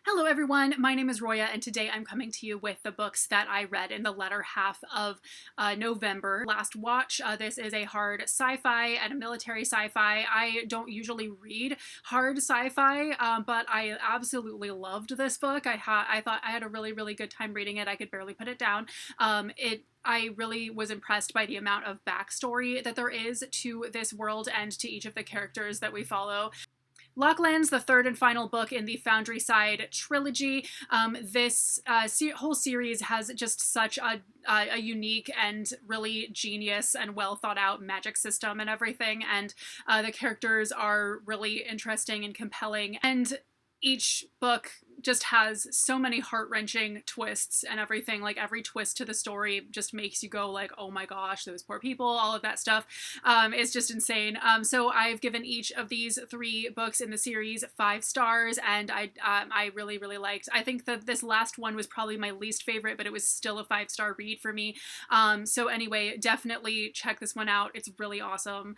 Hello everyone, my name is Roya and today I'm coming to you with the books that I read in the latter half of November. Last watch, this is a hard sci-fi and a military sci-fi. I don't usually read hard sci-fi, but I absolutely loved this book. I thought I had a really good time reading it. I could barely put it down. I really was impressed by the amount of backstory that there is to this world and to each of the characters that we follow. Locklands, the third and final book in the Foundry Trilogy. This whole series has just such a unique and really genius and well thought out magic system and everything, and the characters are really interesting and compelling, and each book just has so many heart-wrenching twists and everything. Like, every twist to the story just makes you go like, oh my gosh, those poor people, all of that stuff. It's just insane. So I've given each of these 3 books in the series 5 stars, and I really liked. I think that this last one was probably my least favorite, but it was still a 5-star read for me. So anyway, definitely check this one out. It's really awesome.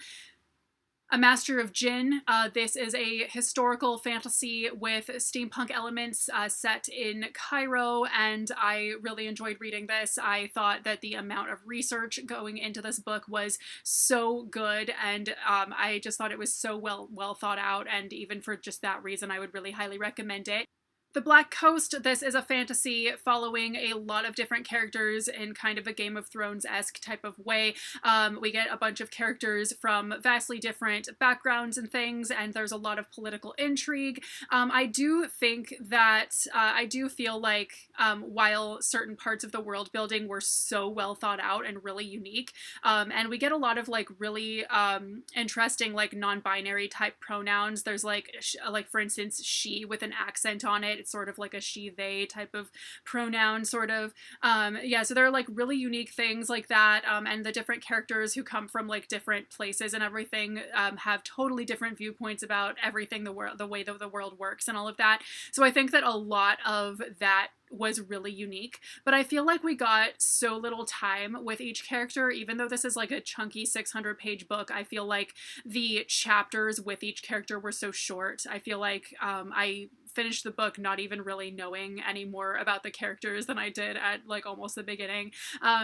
A Master of Jinn. This is a historical fantasy with steampunk elements set in Cairo, and I really enjoyed reading this. I thought that the amount of research going into this book was so good, and I just thought it was so well thought out, and even for just that reason, I would really highly recommend it. The Black Coast, this is a fantasy following a lot of different characters in kind of a Game of Thrones-esque type of way. We get a bunch of characters from vastly different backgrounds and things, and there's a lot of political intrigue. I do think that, I do feel like while certain parts of the world building were so well thought out and really unique, and we get a lot of like really interesting like non-binary type pronouns. There's like for instance, she with an accent on it. It's sort of like a she, they type of pronoun, sort of. Yeah, so there are like really unique things like that, and the different characters who come from like different places and everything have totally different viewpoints about everything, the way that the world works and all of that. So I think that a lot of that was really unique, but I feel like we got so little time with each character. Even though this is like a chunky 600-page book, I feel like the chapters with each character were so short. I feel like I finished the book not even really knowing any more about the characters than I did at like almost the beginning.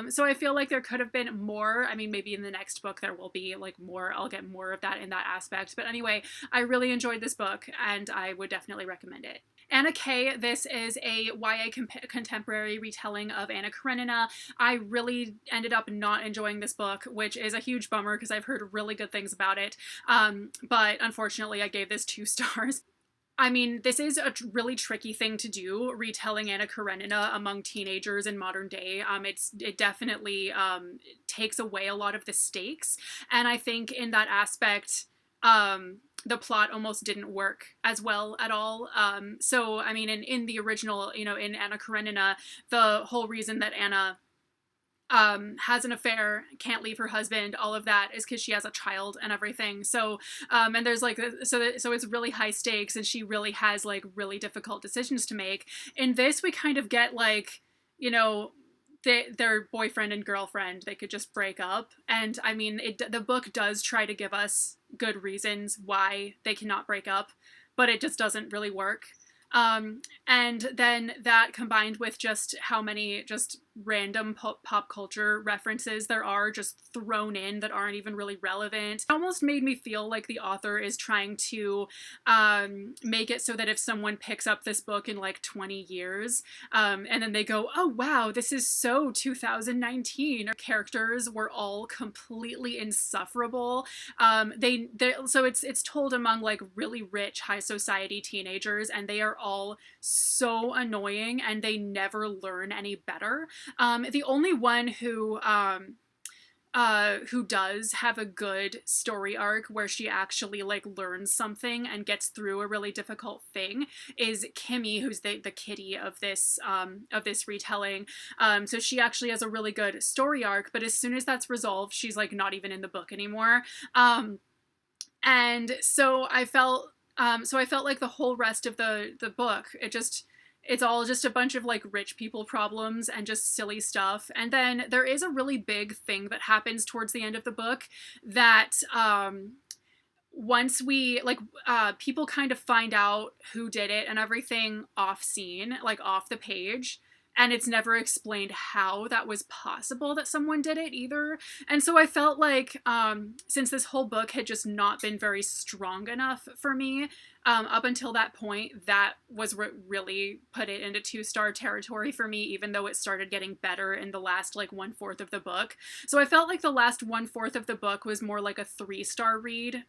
So I feel like there could have been more. I mean, maybe in the next book there will be like more. I'll get more of that in that aspect. But anyway, I really enjoyed this book and I would definitely recommend it. Anna K. This is a YA contemporary retelling of Anna Karenina. I really ended up not enjoying this book, which is a huge bummer because I've heard really good things about it. But unfortunately, I gave this 2 stars. I mean, this is a really tricky thing to do, retelling Anna Karenina among teenagers in modern day. It definitely takes away a lot of the stakes, and I think in that aspect, the plot almost didn't work as well at all. So, I mean, in the original, you know, in Anna Karenina, the whole reason that Anna has an affair, can't leave her husband, all of that is because she has a child and everything. So, and there's like, so it's really high stakes and she really has like really difficult decisions to make. In this, we kind of get like, you know, their boyfriend and girlfriend, they could just break up. And I mean, the book does try to give us good reasons why they cannot break up, but it just doesn't really work. And then that combined with just how many just random pop culture references there are just thrown in that aren't even really relevant, it almost made me feel like the author is trying to make it so that if someone picks up this book in like 20 years and then they go, oh wow, this is so 2019, our characters were all completely insufferable. So it's told among like really rich high society teenagers, and they are all so annoying and they never learn any better. The only one who does have a good story arc where she actually like learns something and gets through a really difficult thing is Kimmy, who's the kitty of this retelling. So she actually has a really good story arc, but as soon as that's resolved, she's like not even in the book anymore. And so I felt like the whole rest of the book, it's all just a bunch of like rich people problems and just silly stuff. And then there is a really big thing that happens towards the end of the book that once we like people kind of find out who did it and everything off scene, like off the page, and it's never explained how that was possible that someone did it either. And so I felt like since this whole book had just not been very strong enough for me up until that point, that was what really put it into 2-star territory for me, even though it started getting better in the last like 1/4 of the book. So I felt like the last 1/4 of the book was more like a 3-star read.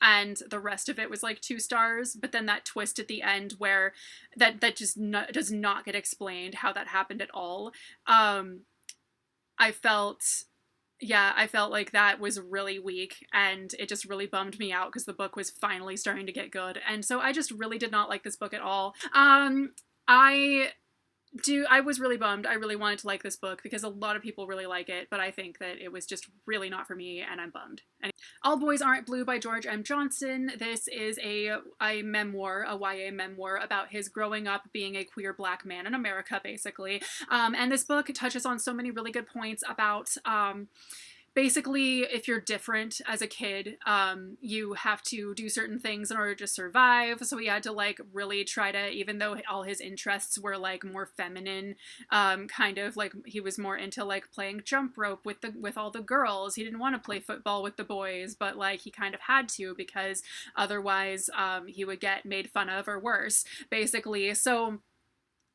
And the rest of it was like 2 stars, but then that twist at the end where that just does not get explained how that happened at all. I felt, yeah, I felt like that was really weak, and it just really bummed me out because the book was finally starting to get good. And so I just really did not like this book at all. I was really bummed. I really wanted to like this book because a lot of people really like it, but I think that it was just really not for me, and I'm bummed. All Boys Aren't Blue by George M. Johnson. This is a memoir, a YA memoir about his growing up being a queer Black man in America, basically. And this book touches on so many really good points about basically, if you're different as a kid, you have to do certain things in order to survive. So he had to like really try to, even though all his interests were like more feminine, kind of like he was more into like playing jump rope with all the girls. He didn't want to play football with the boys, but like he kind of had to because otherwise he would get made fun of or worse, basically. So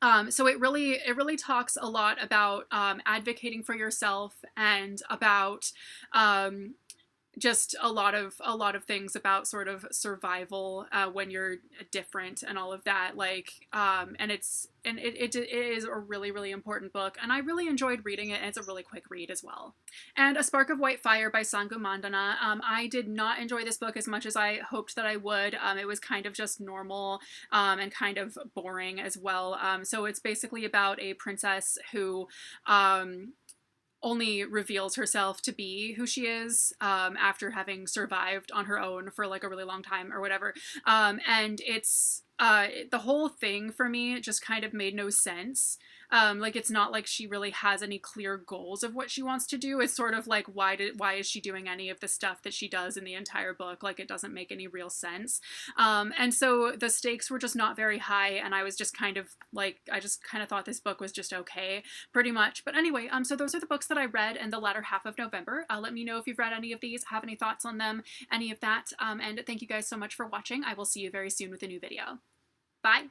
it really talks a lot about advocating for yourself and about just a lot of things about sort of survival when you're different and all of that. Like and it is a really, really important book, and I really enjoyed reading it, and it's a really quick read as well. And A Spark of White Fire by Sangu Mandana. I did not enjoy this book as much as I hoped that I would. It was kind of just normal and kind of boring as well. So it's basically about a princess who only reveals herself to be who she is after having survived on her own for like a really long time or whatever. And it's the whole thing for me just kind of made no sense. Like it's not like she really has any clear goals of what she wants to do. It's sort of like why is she doing any of the stuff that she does in the entire book? Like it doesn't make any real sense. And so the stakes were just not very high, and I was just kind of like, I just kind of thought this book was just okay, pretty much. But anyway, so those are the books that I read in the latter half of November. Let me know if you've read any of these, have any thoughts on them, any of that. And thank you guys so much for watching. I will see you very soon with a new video. Bye!